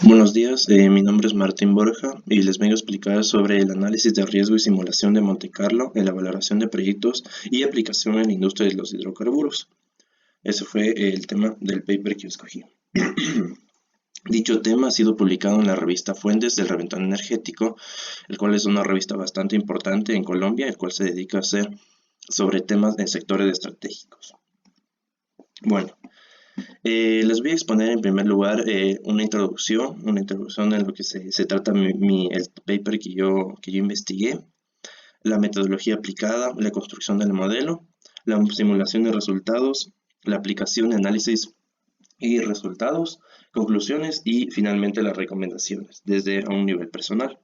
Buenos días, mi nombre es Martín Borja y les vengo a explicar sobre el análisis de riesgo y simulación de Monte Carlo en la valoración de proyectos y aplicación en la industria de los hidrocarburos. Ese fue el tema del paper que yo escogí. Dicho tema ha sido publicado en la revista Fuentes del Reventón Energético, el cual es una revista bastante importante en Colombia, el cual se dedica a hacer sobre temas en sectores estratégicos. Bueno, les voy a exponer en primer lugar una introducción en lo que se trata el paper que yo investigué, la metodología aplicada, la construcción del modelo, la simulación de resultados, la aplicación, análisis y resultados, conclusiones y finalmente las recomendaciones desde un nivel personal.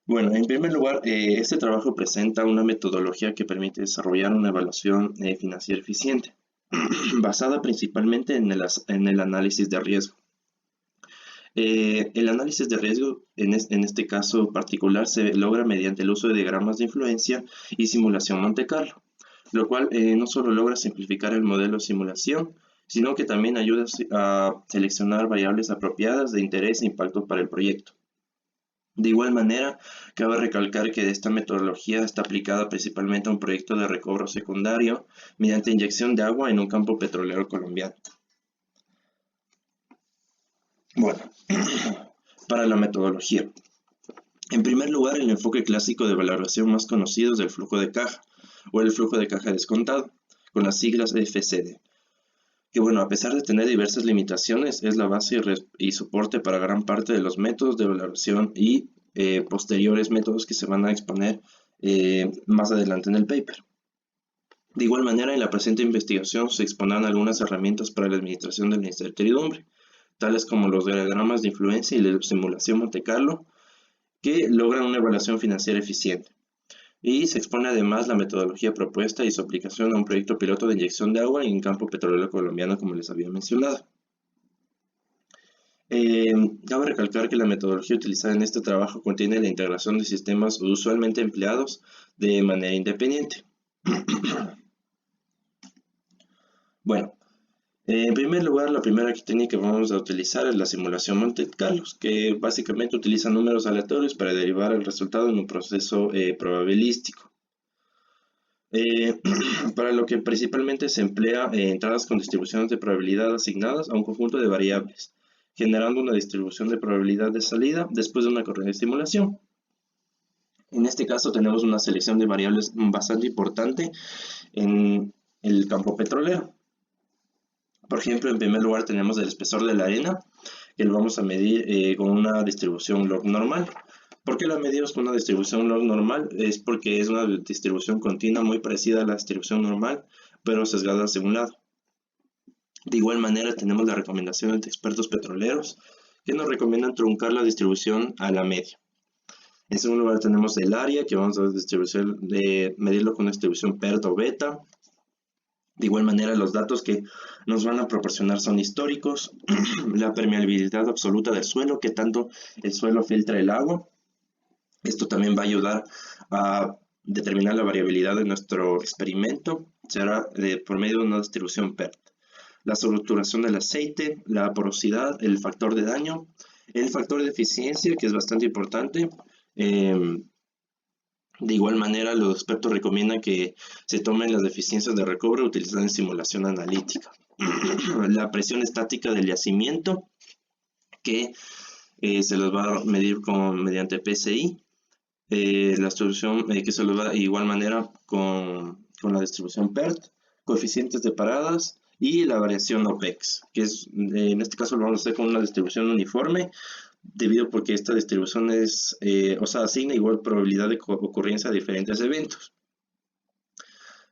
Bueno, en primer lugar, este trabajo presenta una metodología que permite desarrollar una evaluación financiera eficiente, basada principalmente en el análisis de riesgo. El análisis de riesgo, en este caso particular, se logra mediante el uso de diagramas de influencia y simulación Monte Carlo, lo cual no solo logra simplificar el modelo de simulación, sino que también ayuda a seleccionar variables apropiadas de interés e impacto para el proyecto. De igual manera, cabe recalcar que esta metodología está aplicada principalmente a un proyecto de recobro secundario mediante inyección de agua en un campo petrolero colombiano. Bueno, para la metodología. En primer lugar, el enfoque clásico de valoración más conocido es el flujo de caja, o el flujo de caja descontado, con las siglas FCD, que bueno, a pesar de tener diversas limitaciones, es la base y soporte para gran parte de los métodos de valoración y posteriores métodos que se van a exponer más adelante en el paper. De igual manera, en la presente investigación se exponen algunas herramientas para la administración de la incertidumbre, tales como los diagramas de influencia y la simulación Monte Carlo, que logran una evaluación financiera eficiente. Y se expone además la metodología propuesta y su aplicación a un proyecto piloto de inyección de agua en campo petrolero colombiano, como les había mencionado. Cabe recalcar que la metodología utilizada en este trabajo contiene la integración de sistemas usualmente empleados de manera independiente. Bueno, en primer lugar, la primera técnica que vamos a utilizar es la simulación Monte Carlo, que básicamente utiliza números aleatorios para derivar el resultado en un proceso probabilístico. Para lo que principalmente se emplea entradas con distribuciones de probabilidad asignadas a un conjunto de variables, generando una distribución de probabilidad de salida después de una correcta estimulación. En este caso tenemos una selección de variables bastante importante en el campo petrolero. Por ejemplo, en primer lugar tenemos el espesor de la arena, que lo vamos a medir con una distribución log normal. ¿Por qué la medimos con una distribución log normal? Es porque es una distribución continua muy parecida a la distribución normal, pero sesgada hacia un lado. De igual manera tenemos las recomendaciones de expertos petroleros, que nos recomiendan truncar la distribución a la media. En segundo lugar tenemos el área, que vamos a medirlo con una distribución PERT o beta. De igual manera, los datos que nos van a proporcionar son históricos, la permeabilidad absoluta del suelo, que tanto el suelo filtra el agua. Esto también va a ayudar a determinar la variabilidad de nuestro experimento, será por medio de una distribución PERT. La saturación del aceite, la porosidad, el factor de daño, el factor de eficiencia, que es bastante importante. De igual manera, los expertos recomiendan que se tomen las deficiencias de recobro utilizadas en simulación analítica. La presión estática del yacimiento, que se los va a medir mediante PSI. La solución que se los da de igual manera con la distribución PERT, coeficientes de paradas y la variación OPEX, que es, en este caso lo vamos a hacer con una distribución uniforme, debido porque esta distribución asigna igual probabilidad de ocurrencia a diferentes eventos.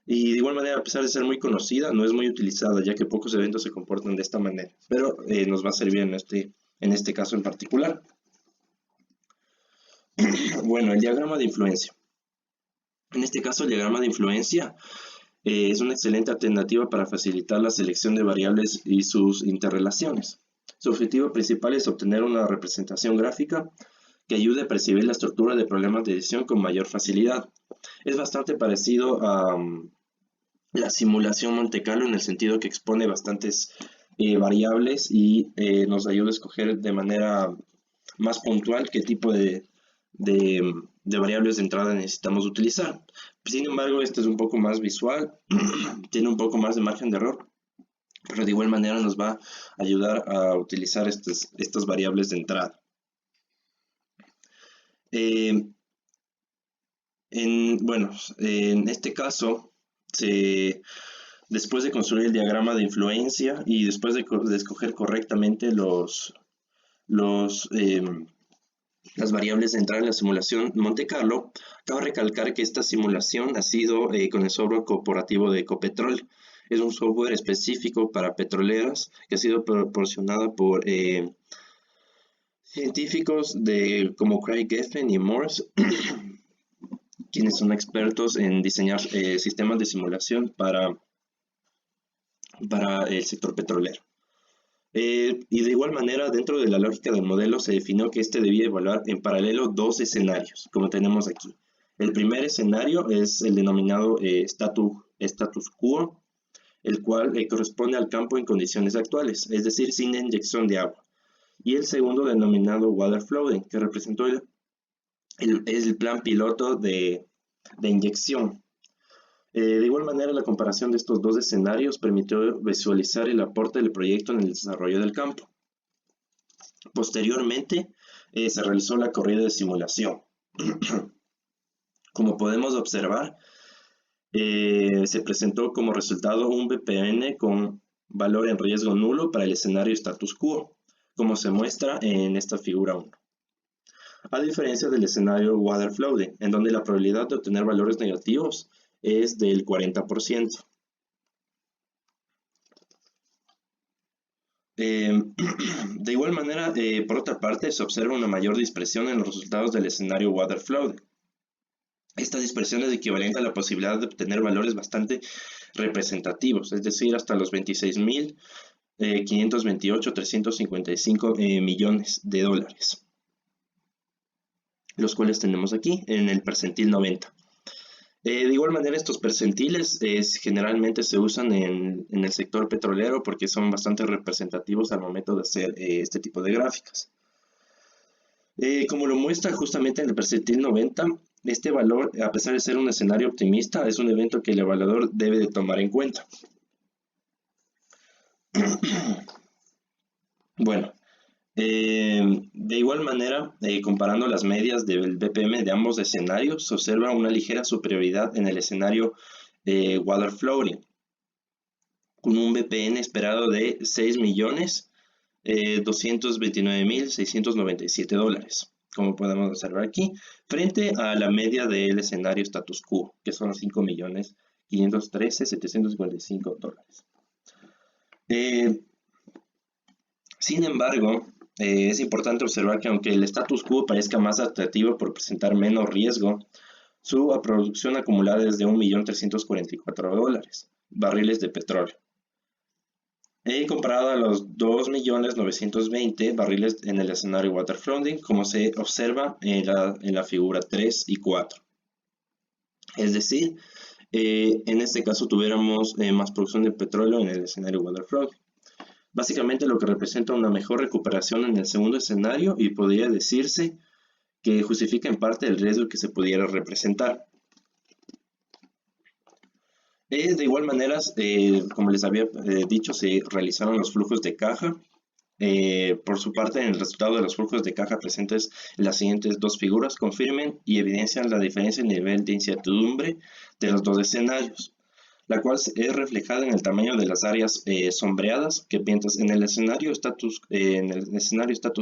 Y de igual manera, a pesar de ser muy conocida, no es muy utilizada, ya que pocos eventos se comportan de esta manera, pero nos va a servir en este caso en particular. Bueno, el diagrama de influencia. En este caso, el diagrama de influencia es una excelente alternativa para facilitar la selección de variables y sus interrelaciones. Su objetivo principal es obtener una representación gráfica que ayude a percibir la estructura de problemas de decisión con mayor facilidad. Es bastante parecido a la simulación Monte Carlo en el sentido que expone bastantes variables y nos ayuda a escoger de manera más puntual qué tipo de variables de entrada necesitamos utilizar. Sin embargo, este es un poco más visual, tiene un poco más de margen de error, pero de igual manera nos va a ayudar a utilizar estas variables de entrada. En este caso, después de construir el diagrama de influencia y después de escoger correctamente las variables de entrada en la simulación Monte Carlo, cabe recalcar que esta simulación ha sido con el software corporativo de Ecopetrol. Es un software específico para petroleras que ha sido proporcionado por científicos como Craig Geffen y Morse, quienes son expertos en diseñar sistemas de simulación para el sector petrolero. Y de igual manera, dentro de la lógica del modelo se definió que este debía evaluar en paralelo dos escenarios, como tenemos aquí. El primer escenario es el denominado status quo, el cual corresponde al campo en condiciones actuales, es decir, sin inyección de agua. Y el segundo denominado water flooding, que representó el plan piloto de inyección. De igual manera, la comparación de estos dos escenarios permitió visualizar el aporte del proyecto en el desarrollo del campo. Posteriormente, se realizó la corrida de simulación. Como podemos observar, se presentó como resultado un VPN con valor en riesgo nulo para el escenario status quo, como se muestra en esta figura 1. A diferencia del escenario water flooding, en donde la probabilidad de obtener valores negativos es del 40%. De igual manera, por otra parte, se observa una mayor dispersión en los resultados del escenario water flooding. Esta dispersión es equivalente a la posibilidad de obtener valores bastante representativos, es decir, hasta los 26.528.355 millones de dólares, los cuales tenemos aquí en el percentil 90. De igual manera, estos percentiles generalmente se usan en el sector petrolero porque son bastante representativos al momento de hacer este tipo de gráficas. Como lo muestra justamente en el percentil 90, este valor, a pesar de ser un escenario optimista, es un evento que el evaluador debe de tomar en cuenta. Bueno, de igual manera, comparando las medias del BPM de ambos escenarios, se observa una ligera superioridad en el escenario water flooding, con un BPM esperado de $6.229.697, como podemos observar aquí, frente a la media del escenario status quo, que son $5.513.755. Sin embargo, es importante observar que aunque el status quo parezca más atractivo por presentar menos riesgo, su producción acumulada es de $1.344.000 barriles de petróleo. Comparado a los 2.920.000 barriles en el escenario water flooding, como se observa en la figura 3 y 4. Es decir, en este caso tuviéramos más producción de petróleo en el escenario water flooding. Básicamente lo que representa una mejor recuperación en el segundo escenario y podría decirse que justifica en parte el riesgo que se pudiera representar. De igual manera, como les había dicho, se realizaron los flujos de caja. Por su parte, en el resultado de los flujos de caja presentes en las siguientes dos figuras confirman y evidencian la diferencia en nivel de incertidumbre de los dos escenarios, la cual es reflejada en el tamaño de las áreas sombreadas, que mientras en el escenario status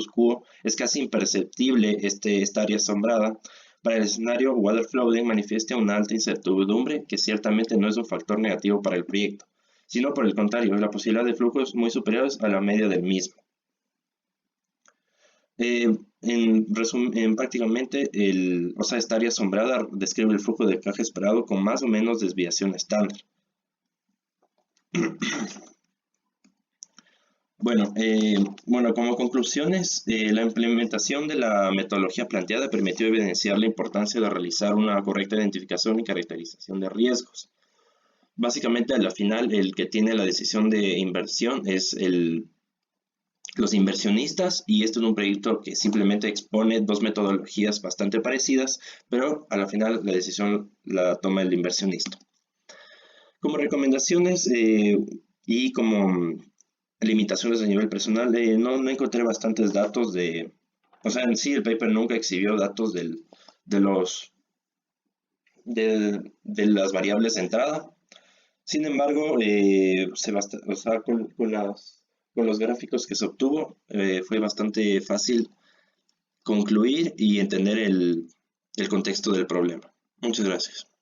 quo es casi imperceptible esta área sombrada, para el escenario water flooding manifiesta una alta incertidumbre que ciertamente no es un factor negativo para el proyecto, sino por el contrario, la posibilidad de flujos muy superiores a la media del mismo. Prácticamente, esta área sombrada describe el flujo de caja esperado con más o menos desviación estándar. Bueno, como conclusiones, la implementación de la metodología planteada permitió evidenciar la importancia de realizar una correcta identificación y caracterización de riesgos. Básicamente, a la final, el que tiene la decisión de inversión es los inversionistas, y esto es un proyecto que simplemente expone dos metodologías bastante parecidas, pero a la final la decisión la toma el inversionista. Como recomendaciones y como limitaciones a nivel personal, no encontré bastantes datos o sea, en sí el paper nunca exhibió datos de de las variables de entrada. Sin embargo, o sea, con los gráficos que se obtuvo, fue bastante fácil concluir y entender el contexto del problema. Muchas gracias.